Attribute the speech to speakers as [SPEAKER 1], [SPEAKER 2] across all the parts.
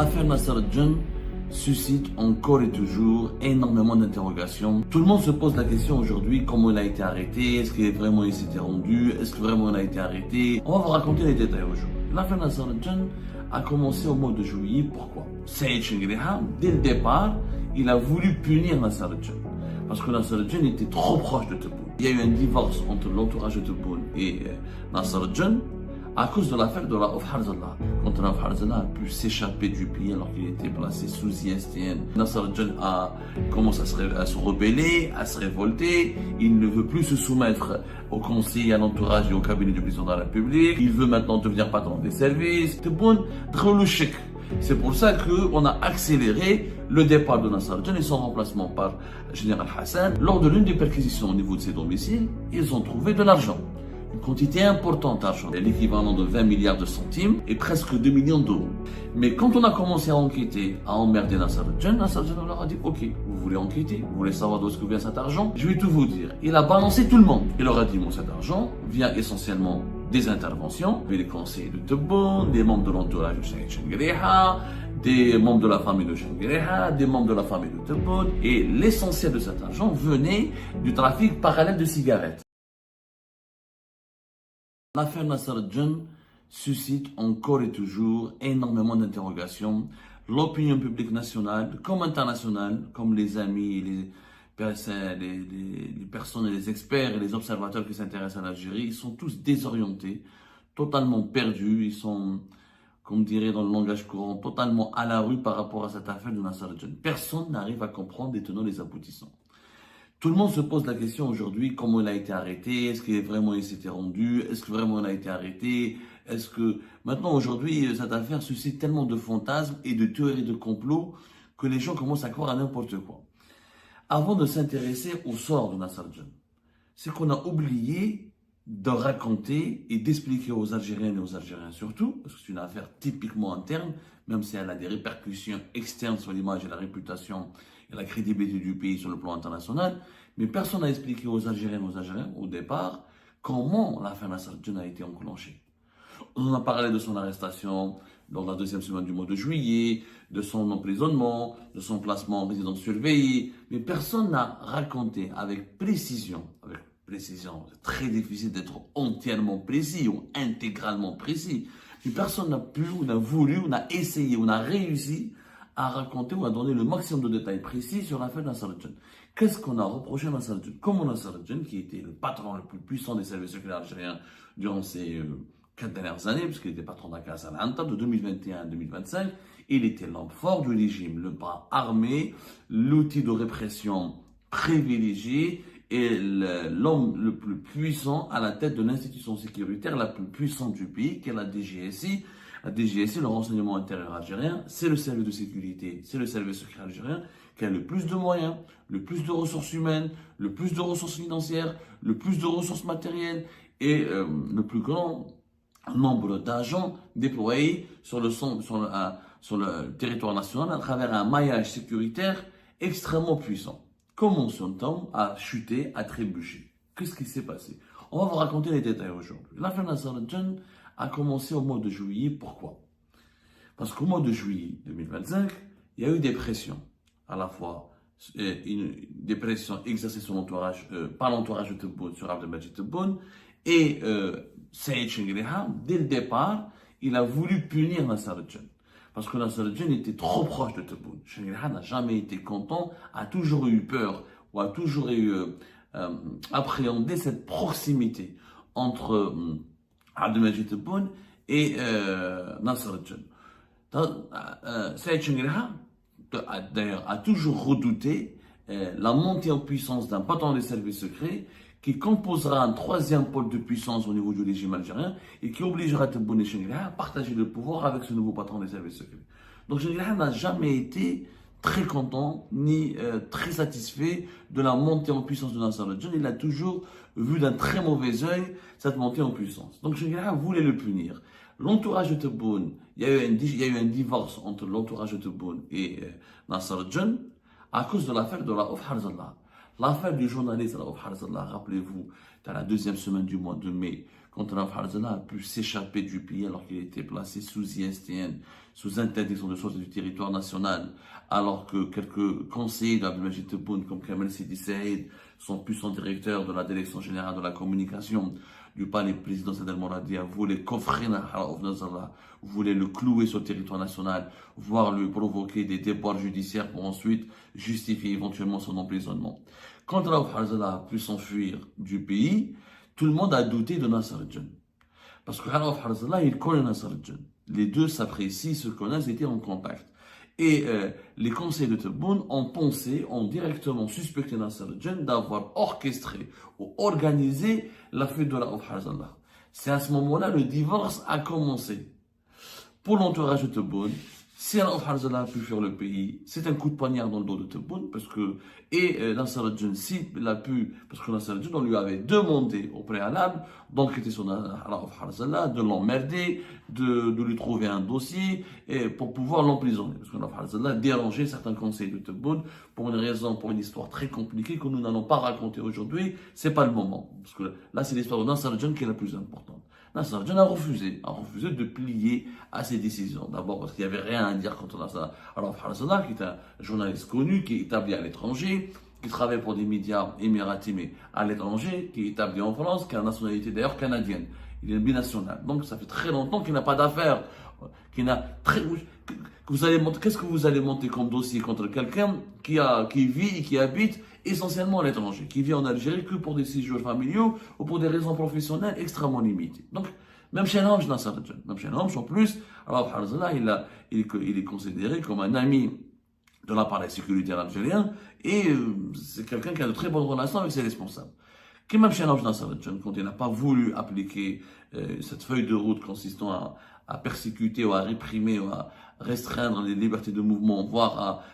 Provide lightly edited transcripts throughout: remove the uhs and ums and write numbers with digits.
[SPEAKER 1] L'affaire Nasser Al-Djen suscite encore et toujours énormément d'interrogations. Tout le monde se pose la question aujourd'hui, comment il a été arrêté, est-ce qu'il vraiment il s'était rendu, est-ce que vraiment il a été arrêté. On va vous raconter les détails aujourd'hui. L'affaire Nasser Al-Djen a commencé au mois de juillet. Pourquoi? Saïd Chengriha, dès le départ, il a voulu punir Nasser Al-Djen. Parce que Nasser Al-Djen était trop proche de Tebboune. Il y a eu un divorce entre l'entourage de Tebboune et Nasser Al-Djen à cause de l'affaire de Raouf Harzallah. Quand Raouf Harzallah a pu s'échapper du pays alors qu'il était placé sous ISTN, Nasser Al-Djen a commencé à se rebeller, à se révolter. Il ne veut plus se soumettre au conseil, à l'entourage et au cabinet du président de la République. Il veut maintenant devenir patron des services. Tebboune, Drolochek. C'est pour ça qu'on a accéléré le départ de Nasser Al-Djen et son remplacement par Général Hassan. Lors de l'une des perquisitions au niveau de ses domiciles, ils ont trouvé de l'argent. Une quantité importante d'argent, l'équivalent de 20 milliards de centimes et presque 2 millions d'euros. Mais quand on a commencé à enquêter, à emmerder Nasser Al-Djen leur a dit « Ok, vous voulez enquêter, vous voulez savoir d'où est-ce que vient cet argent? Je vais tout vous dire. » Il a balancé tout le monde. Il leur a dit « Bon, cet argent vient essentiellement des interventions, les conseillers de Tebboune, des membres de l'entourage de Saïd Chengriha, des membres de la famille de Chengriha, des membres de la famille de Tebboune. Et l'essentiel de cet argent venait du trafic parallèle de cigarettes. » L'affaire Nasser Al-Djen suscite encore et toujours énormément d'interrogations. L'opinion publique nationale comme internationale, comme les amis et les personnes et les experts et les observateurs qui s'intéressent à l'Algérie, ils sont tous désorientés, totalement perdus. Ils sont, comme dirait dans le langage courant, totalement à la rue par rapport à cette affaire de Nasser Al-Djen. Personne n'arrive à comprendre les tenants et les aboutissants. Tout le monde se pose la question aujourd'hui, comment il a été arrêté, est-ce qu'il vraiment il s'était rendu, est-ce que vraiment il a été arrêté, est-ce que... Maintenant, aujourd'hui, cette affaire suscite tellement de fantasmes et de théories de complot que les gens commencent à croire à n'importe quoi. Avant de s'intéresser au sort de Nasser Al-Djen, c'est qu'on a oublié de raconter et d'expliquer aux Algériennes et aux Algériens surtout, parce que c'est une affaire typiquement interne, même si elle a des répercussions externes sur l'image et la réputation et la crédibilité du pays sur le plan international, mais personne n'a expliqué aux Algériennes et aux Algériens au départ comment l'affaire Nasser Al-Djen a été enclenchée. On a parlé de son arrestation lors de la deuxième semaine du mois de juillet, de son emprisonnement, de son placement en résidence surveillée, mais personne n'a raconté avec précision, c'est très difficile d'être entièrement précis ou intégralement précis, mais personne n'a pu, ou n'a voulu, ou n'a essayé, ou n'a réussi à raconter ou à donner le maximum de détails précis sur l'affaire Nasser Al-Djen. Qu'est-ce qu'on a reproché à Nasser Al-Djen? Comment Nasser Al-Djen, qui était le patron le plus puissant des services secrets algériens durant ces 4 dernières années, puisqu'il était patron d'Akas al-Anta de 2021 à 2025, il était l'homme fort du régime, le bras armé, l'outil de répression privilégié et l'homme le plus puissant à la tête de l'institution sécuritaire la plus puissante du pays, qui est la DGSI. La DGSI, le renseignement intérieur algérien, c'est le service de sécurité, c'est le service secret algérien qui a le plus de moyens, le plus de ressources humaines, le plus de ressources financières, le plus de ressources matérielles et le plus grand nombre d'agents déployés sur le territoire national à travers un maillage sécuritaire extrêmement puissant. Comment son homme a chuté, a trébuché? Qu'est-ce qui s'est passé? On va vous raconter les détails aujourd'hui. L'affaire Nasser Al-Djen a commencé au mois de juillet. Pourquoi? Parce qu'au mois de juillet 2025, il y a eu des pressions. À la fois des pressions exercées sur l'entourage, par l'entourage de Tebboune, sur Abdelmadjid Tebboune, et Saïd Chengriha, dès le départ, il a voulu punir Nasser Al-Djen. Parce que Nasser Al-Djen était trop proche de Tebboune. Chengriha n'a jamais été content, a toujours eu peur, ou a toujours eu appréhendé cette proximité entre Abdelmadjid Tebboune et Nasser Al-Djen. Saïd Chengriha, d'ailleurs, a toujours redouté la montée en puissance d'un patron des services secrets qui composera un troisième pôle de puissance au niveau du régime algérien et qui obligera Tebboune et Chengriha à partager le pouvoir avec ce nouveau patron des services secrets. Donc Chengriha n'a jamais été très content ni très satisfait de la montée en puissance de Nasser Al-Djen. Il a toujours vu d'un très mauvais œil cette montée en puissance. Donc Chengriha voulait le punir. L'entourage de Tebboune, il y a eu un divorce entre l'entourage de Tebboune et Nasser Al-Djen à cause de l'affaire de Raouf Harzallah. L'affaire du journaliste Raouf Harzallah, rappelez-vous, dans la deuxième semaine du mois de mai, quand Raouf Harzallah a pu s'échapper du pays alors qu'il était placé sous ISTN, sous interdiction de sortie du territoire national, alors que quelques conseillers d'Abdelmajid Tebboune, comme Kamel Sidi Saïd, son puissant directeur de la direction générale de la communication du palais présidentiel d'Al-Mouradia, voulaient coffrer Raouf Harzallah, voulaient le clouer sur le territoire national, voire lui provoquer des déboires judiciaires pour ensuite justifier éventuellement son emprisonnement. Quand Raouf Harzallah a pu s'enfuir du pays, tout le monde a douté de Nasser al-Djen. Parce que Raouf Harzallah, il connaît Nasser al-Djen. Les deux s'apprécient, se connaissent, étaient en contact. Et les conseillers de Tebboune ont directement suspecté Nasser al-Djen d'avoir orchestré ou organisé la fuite de Raouf Harzallah. C'est à ce moment-là le divorce a commencé. Pour l'entourage de Tebboune, si Raouf Harzallah a pu fuir le pays, c'est un coup de poignard dans le dos de Tebboune, parce que, Nasser al-Djen, s'il a pu, parce que Nasser al-Djen, on lui avait demandé au préalable d'enquêter sur Raouf Harzallah, de l'emmerder, de lui trouver un dossier, et pour pouvoir l'emprisonner. Parce que Raouf Harzallah dérangeait certains conseils de Tebboune pour une raison, pour une histoire très compliquée que nous n'allons pas raconter aujourd'hui, c'est pas le moment. Parce que là, c'est l'histoire de Nasser al-Djen qui est la plus importante. Nasser al-Djen a refusé de plier à ses décisions. D'abord parce qu'il n'y avait rien à dire contre Raouf Harzallah, qui est un journaliste connu, qui est établi à l'étranger, qui travaille pour des médias émiratis, mais à l'étranger, qui est établi en France, qui a la nationalité d'ailleurs canadienne. Il est binational. Donc ça fait très longtemps qu'il n'a pas d'affaires. Qu'est-ce que vous allez monter comme dossier contre quelqu'un qui vit et qui habite essentiellement à l'étranger, qui vit en Algérie que pour des séjours familiaux ou pour des raisons professionnelles extrêmement limitées. Donc, même chez l'homme, Nasser al-Djen. Même chez l'homme, en plus, Raouf Harzallah, il est considéré comme un ami de l'appareil sécuritaire algérien et c'est quelqu'un qui a de très bonnes relations avec ses responsables. Qui même chez l'homme, Nasser al-Djen, quand il n'a pas voulu appliquer cette feuille de route consistant à persécuter ou à réprimer ou à restreindre les libertés de mouvement, voire à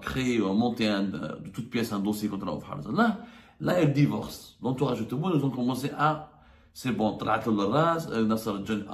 [SPEAKER 1] créer ou à monter de toute pièce un dossier contre Raouf Harzallah, là, il divorce. L'entourage de Tebboune, ils ont commencé c'est bon, Nasser al-Djen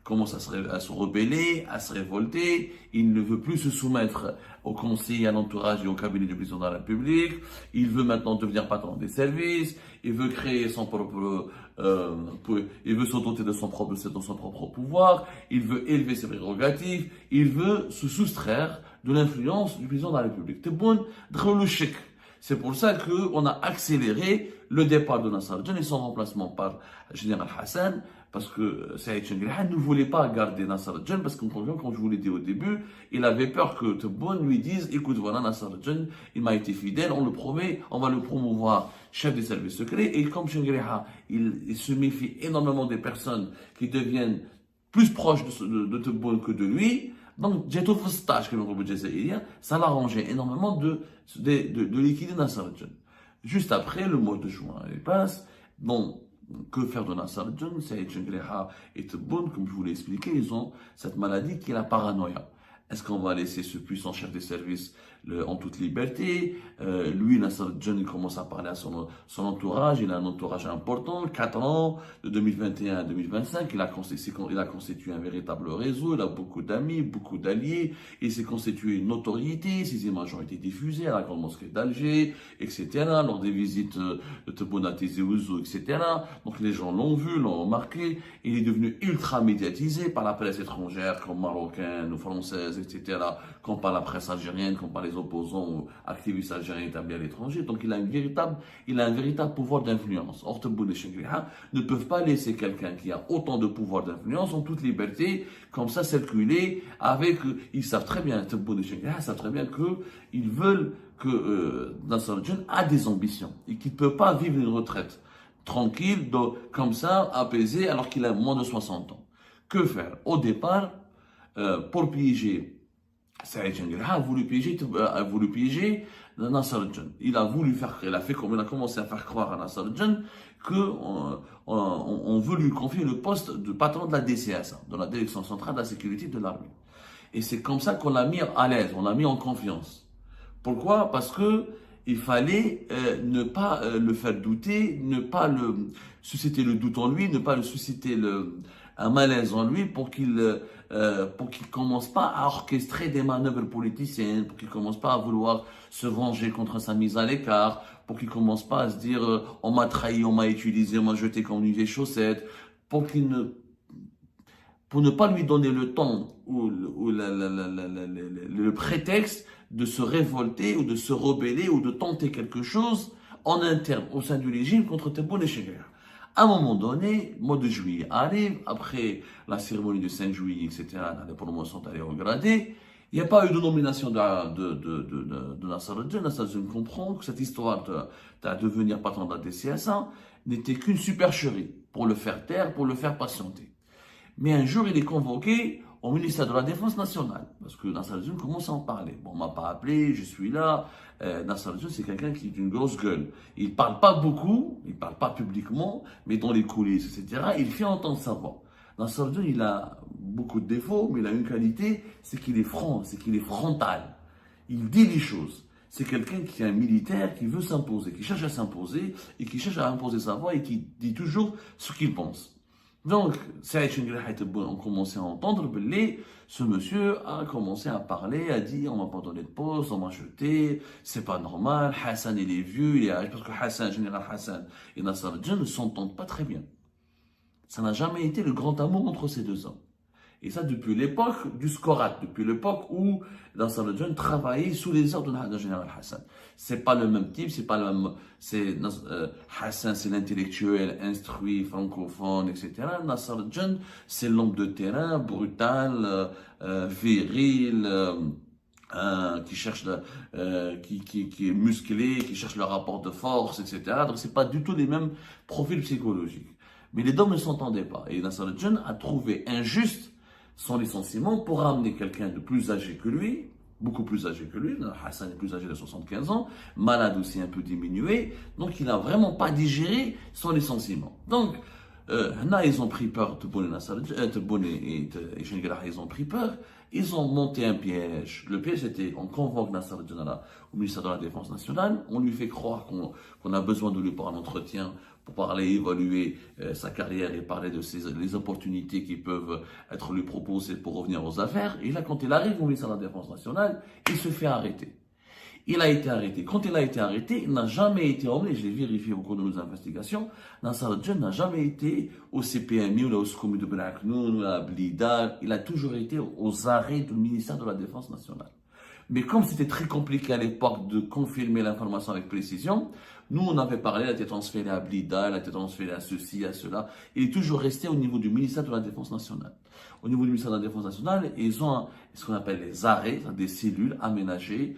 [SPEAKER 1] commence à se rebeller, à se révolter, il ne veut plus se soumettre au conseil, à l'entourage et au cabinet du président de la République, il veut maintenant devenir patron des services, il veut créer son propre, il veut se doter de son propre pouvoir, il veut élever ses prérogatives, il veut se soustraire de l'influence du président de la République. Tebboune, le chèque. C'est pour ça qu'on a accéléré le départ de Nasser al-Djen et son remplacement par Général Hassan, parce que Saïd Chenguelhan ne voulait pas garder Nasser al-Djen, parce que comme je vous l'ai dit au début, il avait peur que Tebboune lui dise, écoute, voilà, Nasser al-Djen, il m'a été fidèle, on le promet, on va le promouvoir chef des services secrets, et comme Chenguelhan, il se méfie énormément des personnes qui deviennent plus proches de Tebboune que de lui. Donc, Jetou Fustage, comme on peut dire, ça l'arrangeait énormément de liquider Nasser al-Djen. Juste après, le mois de juin, il passe. Bon, que faire de Nasser al-Djen? Saïd Chenguelhan et Tebboune, comme je vous l'ai expliqué, ils ont cette maladie qui est la paranoïa. Est-ce qu'on va laisser ce puissant chef des services en toute liberté? Lui, Nasser al-Djen, il commence à parler à son entourage. Il a un entourage important, 4 ans, de 2021 à 2025. Il a constitué un véritable réseau. Il a beaucoup d'amis, beaucoup d'alliés. Il s'est constitué une notoriété. Ses images ont été diffusées à la Grande Mosquée d'Alger, etc. Lors des visites de Tebboune à Tizi Ouzou, etc. Donc les gens l'ont vu, l'ont remarqué. Il est devenu ultra médiatisé par la presse étrangère, comme marocaine ou française, etc., comme par la presse algérienne, comme par les opposants ou activistes algériens établis à l'étranger. Donc il a un véritable pouvoir d'influence. Or, Tebboune et Chenguelhan ne peuvent pas laisser quelqu'un qui a autant de pouvoir d'influence en toute liberté, comme ça, circuler avec... Ils savent très bien, Tebboune et Chenguelhan savent très bien qu'ils veulent que Nasser al-Djen a des ambitions et qu'il ne peut pas vivre une retraite tranquille, comme ça, apaisé, alors qu'il a moins de 60 ans. Que faire? Au départ, pour piéger Saïd Chenguelhan a voulu piéger Nasser al-Djen. Il a commencé à faire croire à Nasser al-Djen qu'on veut lui confier le poste de patron de la DCSA, de la Direction Centrale de la Sécurité de l'Armée. Et c'est comme ça qu'on l'a mis à l'aise, on l'a mis en confiance. Pourquoi? Parce que il fallait ne pas le faire douter, ne pas susciter le doute en lui, ne pas le susciter un malaise en lui pour qu'il commence pas à orchestrer des manœuvres politiciennes, pour qu'il commence pas à vouloir se venger contre sa mise à l'écart, pour qu'il commence pas à se dire on m'a trahi, on m'a utilisé, on m'a jeté comme une vieille chaussette, pour ne pas lui donner le temps ou le prétexte de se révolter ou de se rebeller ou de tenter quelque chose en interne au sein du régime contre Tebboune et Cheikh. À un moment donné, mois de juillet arrive, après la cérémonie du 5 juillet, etc., les promotions sont allées au gradé. Il n'y a pas eu de nomination de Nasser al-Din. Nasser al-Din comprend que cette histoire de devenir patron de la DCSA n'était qu'une supercherie pour le faire taire, pour le faire patienter. Mais un jour, il est convoqué au ministère de la Défense nationale, parce que Nasser al-Din commence à en parler. Bon, on m'a pas appelé, je suis là. Nasser al-Din, c'est quelqu'un qui est une grosse gueule. Il parle pas beaucoup, il parle pas publiquement, mais dans les coulisses, etc., il fait entendre sa voix. Nasser al-Din, il a beaucoup de défauts, mais il a une qualité, c'est qu'il est franc, c'est qu'il est frontal. Il dit les choses. C'est quelqu'un qui est un militaire qui veut s'imposer, qui cherche à s'imposer et qui cherche à imposer sa voix et qui dit toujours ce qu'il pense. Donc, Saïd Chengrah ont commencé à entendre, ce monsieur a commencé à parler, a dit on m'a pas donné de poste, on m'a jeté, c'est pas normal, Hassan il est vieux, il est âgé, parce que Hassan, général Hassan et Nasser al-Din ne s'entendent pas très bien. Ça n'a jamais été le grand amour entre ces deux hommes. Et ça depuis l'époque du Scorat, depuis l'époque où Nasser al-Din travaillait sous les ordres de général Hassan. C'est pas le même type, c'est pas le même. Hassan, c'est l'intellectuel, instruit, francophone, etc. Nasser al-Din, c'est l'homme de terrain, brutal, viril, qui cherche qui est musclé, qui cherche le rapport de force, etc. Donc c'est pas du tout les mêmes profils psychologiques. Mais les deux ne s'entendaient pas. Et Nasser al-Din a trouvé injuste son licenciement pour ramener quelqu'un de plus âgé que lui, beaucoup plus âgé que lui. Hassan est plus âgé de 75 ans, malade aussi un peu diminué, donc il n'a vraiment pas digéré son licenciement. Donc, là, ils ont pris peur, Tebboune et Chengrah, ils ont pris peur, ils ont monté un piège. Le piège c'était, on convoque Nasser al-Din au ministère de la Défense nationale, on lui fait croire qu'on a besoin de lui pour un entretien, pour parler, évaluer sa carrière et parler de les opportunités qui peuvent être lui proposées pour revenir aux affaires. Et là, quand il arrive au ministère de la Défense nationale, il se fait arrêter. Il a été arrêté. Quand il a été arrêté, il n'a jamais été emmené, je l'ai vérifié au cours de nos investigations, Nasser al-Din n'a jamais été au CPMI ou au SCOMI de Braknoun ou à Blida. Il a toujours été aux arrêts du ministère de la Défense nationale. Mais comme c'était très compliqué à l'époque de confirmer l'information avec précision, nous on avait parlé, il a été transféré à Blida, il a été transféré à ceci, à cela. Il est toujours resté au niveau du ministère de la Défense nationale. Au niveau du ministère de la Défense nationale, ils ont ce qu'on appelle les arrêts, des cellules aménagées,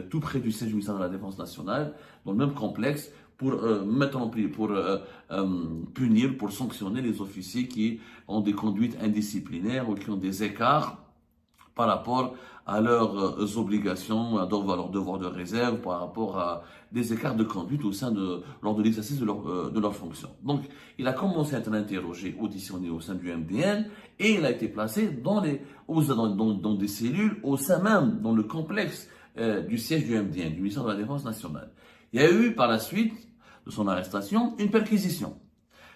[SPEAKER 1] tout près du siège du ministère de la Défense nationale, dans le même complexe, pour punir, pour sanctionner les officiers qui ont des conduites indisciplinaires ou qui ont des écarts par rapport à leurs obligations, à leurs devoirs de réserve, par rapport à des écarts de conduite lors de l'exercice de leur fonction. Donc, il a commencé à être interrogé, auditionné au sein du MDN, et il a été placé dans des cellules, au sein même, dans le complexe du siège du MDN, du ministère de la Défense nationale. Il y a eu, par la suite de son arrestation, une perquisition.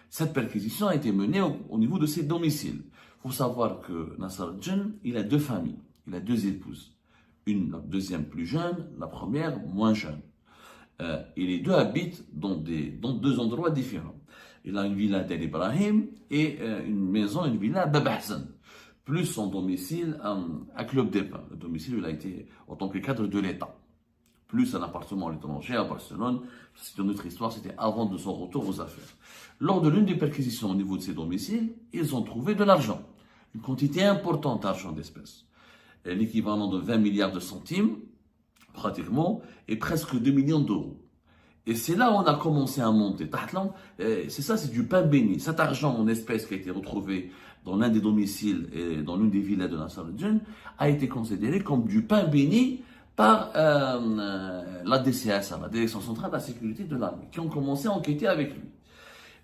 [SPEAKER 1] Cette perquisition a été menée au niveau de ses domiciles. Il faut savoir que Nasser al-Din, il a deux familles, il a deux épouses. La deuxième plus jeune, la première moins jeune. Et les deux habitent dans deux endroits différents. Il a une villa d'El Ibrahim et une villa à Bab Hassan. Plus son domicile à Club des Pins. Le domicile, il a été en tant que cadre de l'État. Plus un appartement à l'étranger, à Barcelone. C'est une autre histoire, c'était avant de son retour aux affaires. Lors de l'une des perquisitions au niveau de ses domiciles, ils ont trouvé de l'argent. Une quantité importante d'argent d'espèces. L'équivalent de 20 milliards de centimes, pratiquement, et presque 2 millions d'euros. Et c'est là où on a commencé à monter. C'est ça, c'est du pain béni. Cet argent en espèces qui a été retrouvé dans l'un des domiciles et dans l'une des villas de Nasser al-Din a été considéré comme du pain béni par la DCSA, la Direction centrale de la sécurité de l'armée, qui ont commencé à enquêter avec lui.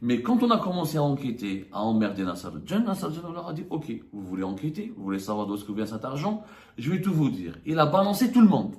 [SPEAKER 1] Mais quand on a commencé à enquêter, à emmerder Nasser al-Din leur a dit « Ok, vous voulez enquêter, vous voulez savoir d'où vient cet argent, je vais tout vous dire. » Il a balancé tout le monde.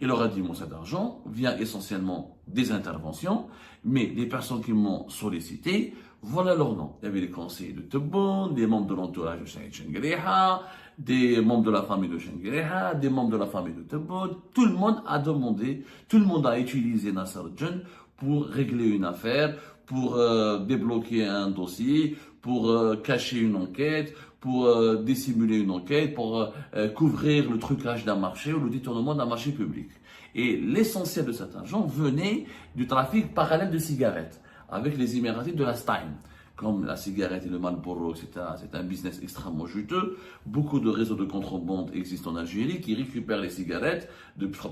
[SPEAKER 1] Il leur a dit, moi, cet argent vient essentiellement des interventions, mais les personnes qui m'ont sollicité, voilà leur nom. Il y avait les conseillers de Tebboune, des membres de l'entourage de Saïd Chenguereha, des membres de la famille de Chenguereha, des membres de la famille de Tebboune. Tout le monde a demandé, tout le monde a utilisé Nasser Djen pour régler une affaire, pour débloquer un dossier, pour cacher une enquête, pour dissimuler une enquête, pour couvrir le trucage d'un marché ou le détournement d'un marché public. Et l'essentiel de cet argent venait du trafic parallèle de cigarettes avec les Émiratis de la Stein. Comme la cigarette et le Marlboro, c'est un business extrêmement juteux. Beaucoup de réseaux de contrebande existent en Algérie qui récupèrent les cigarettes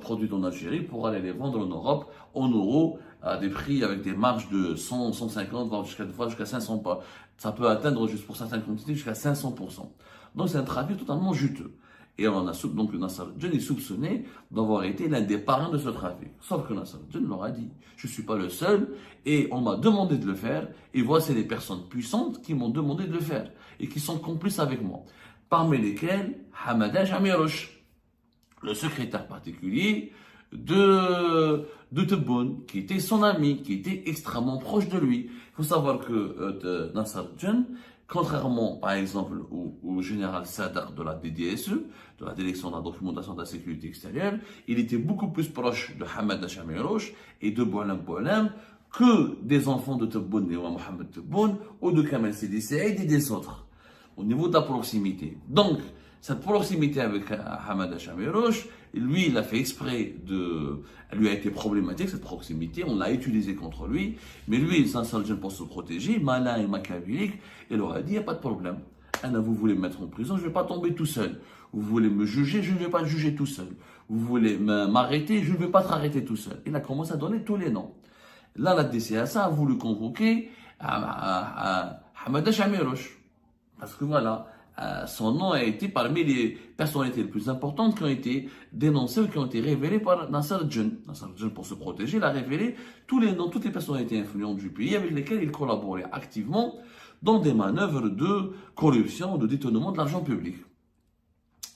[SPEAKER 1] produites en Algérie pour aller les vendre en Europe en euros à des prix avec des marges de 100, 150, voire jusqu'à 500 pas. Ça peut atteindre juste pour certaines quantités jusqu'à 500%. Donc c'est un trafic totalement juteux. Et on a donc Nasser Djen est soupçonné d'avoir été l'un des parrains de ce trafic. Sauf que Nasser Djen leur a dit, je ne suis pas le seul, et on m'a demandé de le faire, et voici les personnes puissantes qui m'ont demandé de le faire, et qui sont complices avec moi. Parmi lesquelles, Hamada Jamirouche, le secrétaire particulier de Tebboune, qui était son ami, qui était extrêmement proche de lui. Il faut savoir que Nasser Djen, contrairement, par exemple, au général Sadr de la DDSE, de la Direction de la Documentation de la Sécurité Extérieure, il était beaucoup plus proche de Hamad Hachamirouche et de Boualem Boualem que des enfants de Tebboune et Mohamed Tebboune ou de Kamel Sidi Saïd et des autres, au niveau de la proximité. Donc, cette proximité avec Hamad Hachamirouche, lui, il a fait exprès elle lui a été problématique, cette proximité, on l'a utilisée contre lui, mais lui, il s'en sort pour se protéger, malin et machiavélique, il leur a dit, il n'y a pas de problème. Vous voulez me mettre en prison, je ne vais pas tomber tout seul. Vous voulez me juger, je ne vais pas te juger tout seul. Vous voulez m'arrêter, je ne vais pas te arrêter tout seul. Il a commencé à donner tous les noms. Là, la DCSA a voulu convoquer Hamad Hachamirouche. Parce que voilà, son nom a été parmi les personnalités les plus importantes qui ont été dénoncées ou qui ont été révélées par Nasser Djen. Nasser Djen, pour se protéger, il a révélé tous les noms, toutes les personnalités influentes du pays avec lesquelles il collaborait activement dans des manœuvres de corruption, de détournement de l'argent public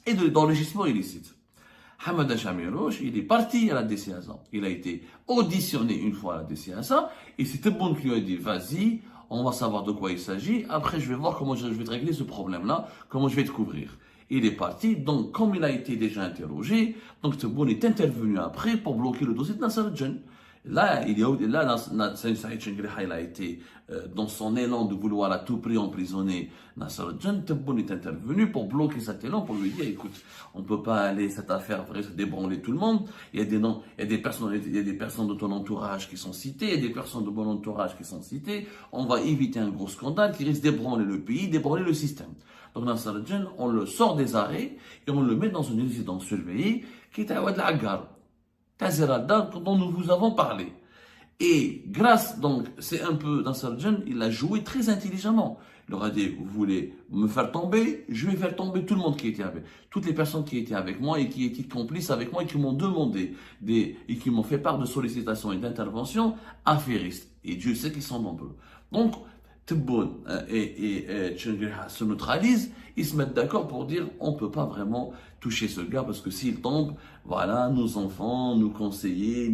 [SPEAKER 1] et d'enrichissement illicite. Hamad Hachamirouche, il est parti à la DCSA. Il a été auditionné une fois à la DCSA et c'était bon qui lui a dit, vas-y, on va savoir de quoi il s'agit. Après, je vais voir comment je vais te régler ce problème-là, comment je vais te couvrir. Il est parti, donc comme il a été déjà interrogé, donc Tebboune est intervenu après pour bloquer le dossier de Nasser Djen. Là, Saïd Chenguereha, il a été dans son élan de vouloir à tout prix emprisonner Nasser Djen. Tebboune est intervenu pour bloquer cet élan, pour lui dire, écoute, on ne peut pas aller, cette affaire va se débranler tout le monde. Il y a des noms, il y a des personnes de ton entourage qui sont citées, il y a des personnes de mon entourage qui sont citées. On va éviter un gros scandale qui risque d'ébranler le pays, d'ébranler le système. Donc Nasser Djen, on le sort des arrêts et on le met dans une résidence surveillée qui est à Ouad Agar, Tazerada, dont nous vous avons parlé. Et grâce, donc, c'est un peu, Nasser Djen, il a joué très intelligemment. Il leur a dit, vous voulez me faire tomber, je vais faire tomber tout le monde qui était avec, toutes les personnes qui étaient avec moi et qui étaient complices avec moi et qui m'ont demandé et qui m'ont fait part de sollicitations et d'interventions affairistes. Et Dieu sait qu'ils sont nombreux. Donc, Tebboune et Chenguereha se neutralisent, ils se mettent d'accord pour dire on ne peut pas vraiment toucher ce gars parce que s'il tombe, voilà, nos enfants, nos conseillers,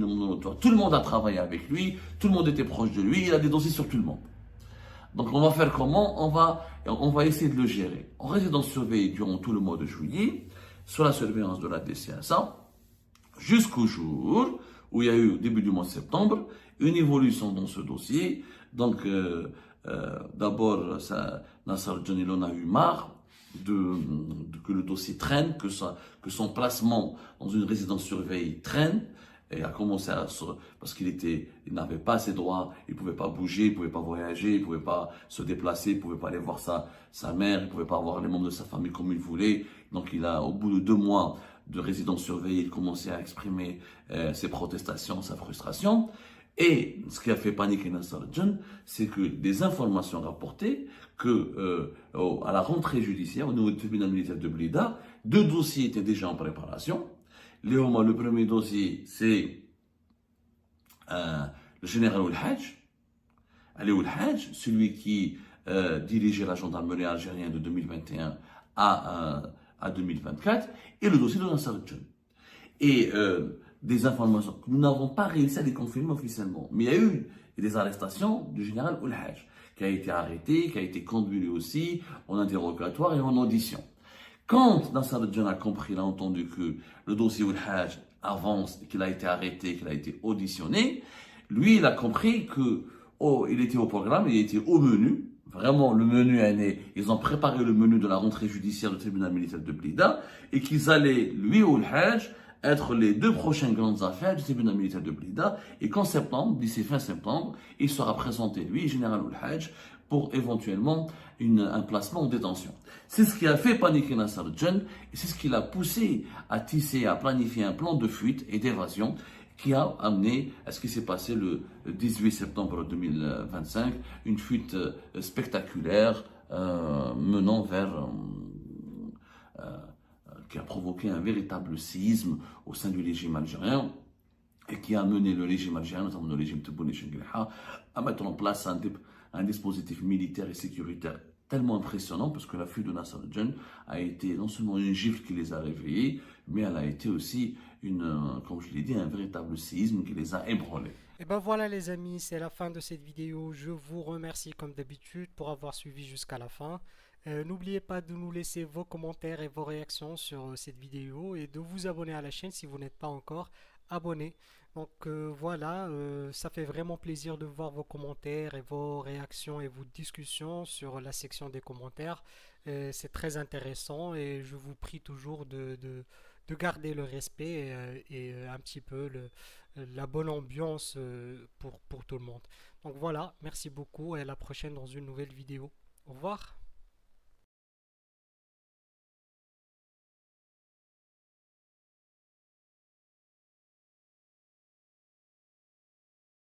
[SPEAKER 1] tout le monde a travaillé avec lui, tout le monde était proche de lui, il a des dossiers sur tout le monde. Donc on va faire comment? On va essayer de le gérer. En résidence surveillée durant tout le mois de juillet, sous la surveillance de la DCSA, jusqu'au jour où il y a eu, au début du mois de septembre, une évolution dans ce dossier. Donc, d'abord, Nasser Djen, il en a eu marre que le dossier traîne, que son placement dans une résidence surveillée traîne, et a commencé parce qu'il n'avait pas ses droits, il pouvait pas bouger, il pouvait pas voyager, il pouvait pas se déplacer, il pouvait pas aller voir sa mère, il pouvait pas voir les membres de sa famille comme il voulait. Donc au bout de 2 mois de résidence surveillée, il commençait à exprimer ses protestations, sa frustration. Et ce qui a fait paniquer Nasser Djen, c'est que des informations rapportaient que à la rentrée judiciaire, au niveau du tribunal militaire de Blida, 2 dossiers étaient déjà en préparation. Le premier dossier, c'est le général Oulhadj, Ali Oulhadj, celui qui dirigeait la gendarmerie algérienne de 2021 à 2024, et le dossier de Nasser Djen. Et des informations que nous n'avons pas réussi à les confirmer officiellement. Mais il y a eu des arrestations du général Oul-Hajj, qui a été arrêté, qui a été conduit lui aussi en interrogatoire et en audition. Quand Nasser al-Djan a compris, il a entendu que le dossier Oul-Hajj avance, qu'il a été arrêté, qu'il a été auditionné, lui, il a compris que il était au programme, il était au menu. Vraiment, le menu est né. Ils ont préparé le menu de la rentrée judiciaire du tribunal militaire de Blida et qu'ils allaient, lui ou le Hajj, être les deux prochaines grandes affaires du tribunal militaire de Blida et qu'en septembre, d'ici fin septembre, il sera présenté, lui, général ou le Hajj, pour éventuellement un placement en détention. C'est ce qui a fait paniquer Nasser al-Djan et c'est ce qui l'a poussé à tisser, à planifier un plan de fuite et d'évasion qui a amené à ce qui s'est passé le 18 septembre 2025, une fuite spectaculaire menant vers qui a provoqué un véritable séisme au sein du régime algérien et qui a mené le régime algérien, notamment le régime Tebboune et Chengueha, à mettre en place un dispositif militaire et sécuritaire tellement impressionnant parce que la fuite de Nasser al-Djan a été non seulement une gifle qui les a réveillés, mais elle a été aussi, comme je l'ai dit, un véritable séisme qui les a ébranlés.
[SPEAKER 2] Et ben voilà les amis, c'est la fin de cette vidéo. Je vous remercie comme d'habitude pour avoir suivi jusqu'à la fin. N'oubliez pas de nous laisser vos commentaires et vos réactions sur cette vidéo et de vous abonner à la chaîne si vous n'êtes pas encore abonné. Donc voilà, ça fait vraiment plaisir de voir vos commentaires et vos réactions et vos discussions sur la section des commentaires. C'est très intéressant et je vous prie toujours de garder le respect et un petit peu la bonne ambiance pour tout le monde. Donc voilà, merci beaucoup et à la prochaine dans une nouvelle vidéo. Au revoir.